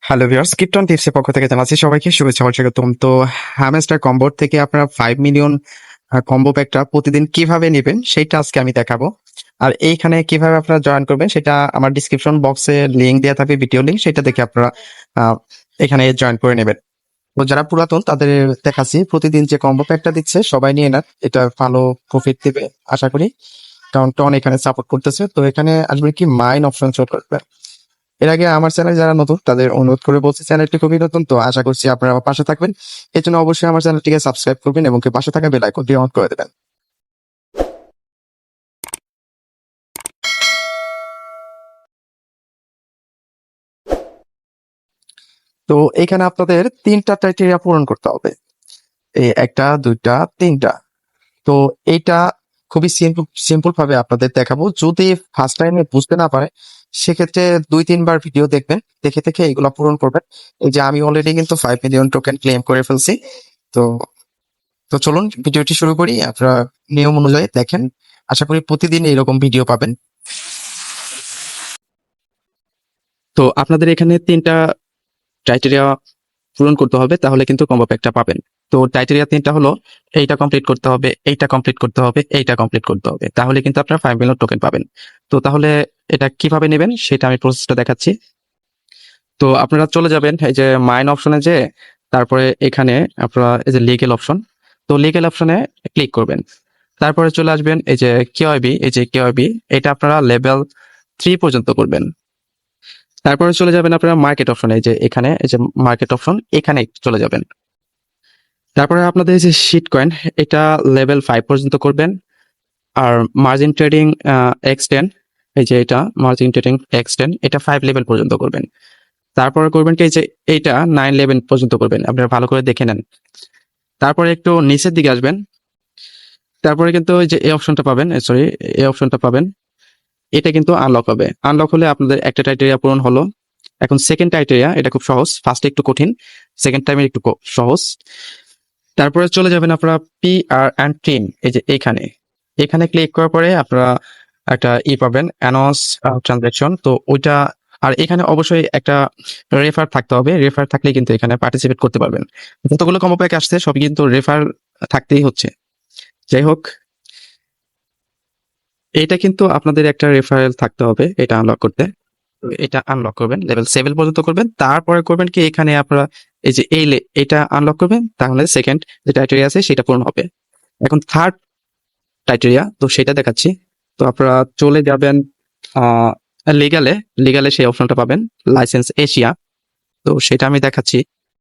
Hello viewers, krypton টিপসের পক্ষ থেকে জানাচ্ছি সবাইকে শুভেচ্ছা ও স্বাগতম। তো হ্যামস্টার কম্বোর থেকে আপনারা 5 মিলিয়ন কম্বো প্যাকটা প্রতিদিন কিভাবে নেবেন সেটা আজকে আমি দেখাবো। আর এইখানে কিভাবে আপনারা জয়েন করবেন সেটা আমার ডিসক্রিপশন বক্সে লিংক দেওয়া থাকবে, ভিডিও লিংক, সেটা দেখে আপনারা আহ, এখানে জয়েন করে নেবেন। তো যারা পুরাতন তাদের দেখাচ্ছি, প্রতিদিন যে কম্বো প্যাকটা দিচ্ছে সবাই নিয়ে নেন, এটা ভালো প্রফিট দেবে আশা করি, কারণ টন এখানে সাপোর্ট করতেছে। তো এখানে আসবে কি মাইন অপশন শো করবে। এর আগে আমার চ্যানেল যারা নতুন তাদের অনুরোধ করে বলছি, চ্যানেলটি খুবই নতুন, তো আশা করছি আপনারা আমার পাশে থাকবেন। এর জন্য অবশ্যই আমার চ্যানেলটিকে সাবস্ক্রাইব করবেন এবং পাশে থাকা বেল আইকনটি অন করে দেবেন। তো এখানে আপনাদের 3টা ক্রাইটেরিয়া পূরণ করতে হবে, এই 1টা 2টা 3টা। তো এইটা খুবই সিম্পল সিম্পল ভাবে আপনাদের দেখাবো। যদি ফার্স্ট টাইমে বুঝতে না পারে সেক্ষেত্রে 2-3 বার ভিডিও দেখবেন, দেখে দেখে এগুলো পূরণ করবেন। এই যে আমি অলরেডি কিন্তু 5 মিলিয়ন টোকেন ক্লেম করে ফেলছি। তো তো চলুন ভিডিওটি শুরু করি। আপনারা নিয়ম অনুযায়ী দেখেন, আশা করি প্রতিদিন এরকম ভিডিও পাবেন। তো আপনাদের এখানে 3টা ক্রাইটেরিয়া পূরণ করতে হবে, তাহলে কিন্তু কম্বো প্যাকটা পাবেন। তো ক্রাইটেরিয়া 3টা হলো, এইটা কমপ্লিট করতে হবে, এইটা কমপ্লিট করতে হবে, এইটা কমপ্লিট করতে হবে, তাহলে কিন্তু আপনারা 5 মিলিয়ন টোকেন পাবেন। তো তাহলে এটা কিভাবে নেবেন সেটা আমি প্রসেসটা দেখাচ্ছি। তো আপনারা চলে যাবেন এই যে মাইন অপশনে, যে তারপরে এখানে আপনারা এই যে লিগ্যাল অপশন, তো লিগ্যাল অপশনে ক্লিক করবেন। তারপরে চলে আসবেন এই যে কেওয়াইবি, এই যে কেওয়াইবি, এটা আপনারা লেভেল 3 পর্যন্ত করবেন। তারপরে চলে যাবেন আপনারা মার্কেট অপশনে, এই যে এখানে এই যে মার্কেট অপশন, এখানে চলে যাবেন। তারপরে আপনাদের এই যে শিট কয়েন, এটা লেভেল 5 পর্যন্ত করবেন। আর মার্জিন ট্রেডিং এক্সটেন্ড, এই যে এটা মার্জিন ট্রেডিং এক্সটেন্ড, এটা 5 লেভেল পর্যন্ত করবেন। তারপরে করবেন কি, এই যে এইটা 9 লেভেল পর্যন্ত করবেন, আপনারা ভালো করে দেখে নেন। তারপরে একটু নিচের দিকে আসবেন, তারপরে কিন্তু ওই যে এই অপশনটা পাবেন, সরি, এই অপশনটা পাবেন, এটা কিন্তু আনলক হবে। আনলক হলে আপনাদের একটা ক্রাইটেরিয়া পূরণ হলো। এখন সেকেন্ড ক্রাইটেরিয়া, এটা খুব সহজ, ফার্স্টে একটু কঠিন, সেকেন্ড টাইমে একটু সহজ। তারপরে চলে যাবেন আপনারা পি আর অ্যান্ড টিম, এই যে এখানে, এখানে ক্লিক করার পরে আপনারা একটা পাবেন, অ্যানাউন্স ট্রানজাকশন। তো ওইটা, আর এখানে অবশ্যই একটা রেফার থাকতে হবে, রেফার থাকলে কিন্তু এখানে পার্টিসিপেট করতে পারবেন। যতগুলো কম্বো প্যাক আসছে সবই কিন্তু রেফার থাকতেই হচ্ছে। যাই হোক, এটা কিন্তু আপনাদের একটা রেফারেল থাকতে হবে এটা আনলক করতে। তো এটা আনলক করবেন, লেভেল 7 পর্যন্ত করবেন। তারপরে করবেন কি, এখানে আপনারা এই যে এটা আনলক করবেন, তাহলে সেকেন্ড যে ক্রাইটেরিয়া আছে সেটা পূরণ হবে। এখন থার্ড ক্রাইটেরিয়া, তো সেটা দেখাচ্ছি। তো আপনারা চলে যাবেন লিগালে, লিগালে সেই অপশনটা পাবেন, লাইসেন্স এশিয়া। তো সেটা আমি দেখাচ্ছি।